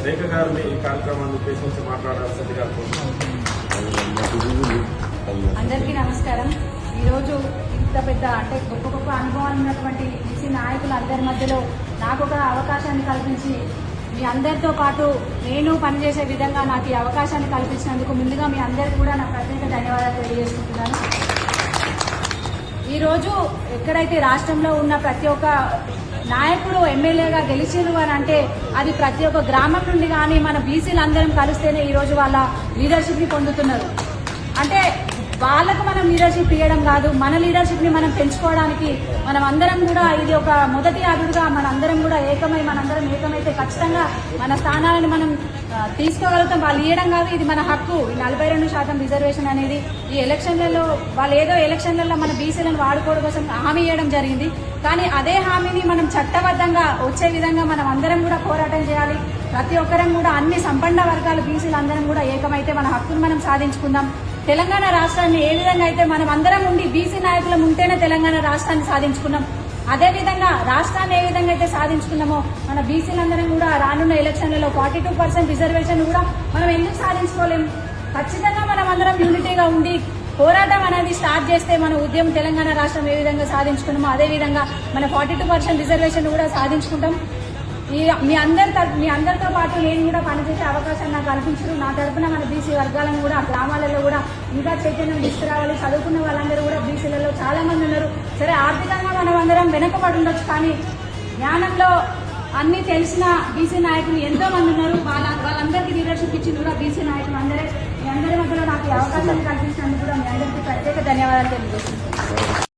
రేఖ గారిని ఈ కార్యక్రమాన్ని ఉద్దేశించి మాట్లాడాల్సిందిగా అందరికీ నమస్కారం. ఈరోజు ఇంత పెద్ద అంటే గొప్ప గొప్ప అనుభవాలు ఉన్నటువంటి బీసీ నాయకులు అందరి మధ్యలో నాకు ఒక అవకాశాన్ని కల్పించి మీ అందరితో పాటు నేను పనిచేసే విధంగా నాకు ఈ అవకాశాన్ని కల్పించినందుకు ముందుగా మీ అందరికీ కూడా నా ప్రత్యేక ధన్యవాదాలు తెలియజేసుకుంటున్నాను. ఈరోజు ఎక్కడైతే రాష్ట్రంలో ఉన్న ప్రతి ఒక్క నాయకుడు ఎమ్మెల్యేగా గెలిచిరు అని అంటే అది ప్రతి ఒక్క గ్రామం నుండి కానీ మన బీసీలు అందరం కలిస్తేనే ఈరోజు వాళ్ళ లీడర్షిప్ని పొందుతున్నారు. అంటే వాళ్ళకు మనం లీడర్షిప్ ఇవ్వడం కాదు, మన లీడర్షిప్ని మనం పెంచుకోవడానికి మనం అందరం కూడా ఇది ఒక మొదటి అడుగుగా మనందరం కూడా మనందరం ఏకమైతే ఖచ్చితంగా మన స్థానాలను మనం తీసుకోగలుగుతాం. వాళ్ళు ఇవ్వడం కాదు, ఇది మన హక్కు. 42% రిజర్వేషన్ అనేది ఈ ఎలక్షన్లలో వాళ్ళు ఏదో ఎలక్షన్లలో మన బీసీలను వాడుకోవడం కోసం హామీ ఇవ్వడం జరిగింది. కానీ అదే హామీని మనం చట్టబద్ధంగా వచ్చే విధంగా మనం అందరం కూడా పోరాటం చేయాలి. ప్రతి ఒక్కరం కూడా అన్ని సంపన్న వర్గాలు బీసీలు అందరం కూడా ఏకమైతే మన హక్కును మనం సాధించుకుందాం. తెలంగాణ రాష్ట్రాన్ని ఏ విధంగా అయితే మనం అందరం ఉండి బీసీ నాయకులం ఉంటేనే తెలంగాణ రాష్ట్రాన్ని సాధించుకున్నాం, అదేవిధంగా రాష్ట్రాన్ని ఏ విధంగా అయితే సాధించుకున్నామో మన బీసీలందరం కూడా రానున్న ఎలక్షన్లలో 42% రిజర్వేషన్ కూడా మనం ఎందుకు సాధించుకోలేము. ఖచ్చితంగా మనం అందరం యూనిటీగా ఉండి పోరాటం అనేది స్టార్ట్ చేస్తే మన ఉద్యమం తెలంగాణ రాష్ట్రం ఏ విధంగా సాధించుకున్నామో అదేవిధంగా మన 42% రిజర్వేషన్ కూడా సాధించుకుంటాం. మీ అందరితో పాటు నేను కూడా పనిచేసే అవకాశం నాకు కల్పించారు. నా తరఫున మన బీసీ వర్గాలను కూడా గ్రామాలలో కూడా ఇంకా చైతన్యం తీసుకురావాలి. చదువుకున్న వాళ్ళందరూ కూడా బీసీలలో చాలా మంది ఉన్నారు. సరే, ఆర్థికంగా మనం అందరం వెనకబడి ఉండొచ్చు, కానీ జ్ఞానంలో అన్ని తెలిసిన బీసీ నాయకులు ఎంతో మంది ఉన్నారు. వాళ్ళందరికీ లీడర్షిప్ ఇచ్చింది కూడా బీసీ నాయకులు అందరే. మీ అందరి మధ్యలో నాకు ఈ అవకాశాన్ని కల్పించినందుకు కూడా మీ అందరికీ ప్రత్యేక ధన్యవాదాలు తెలియజేస్తున్నాను.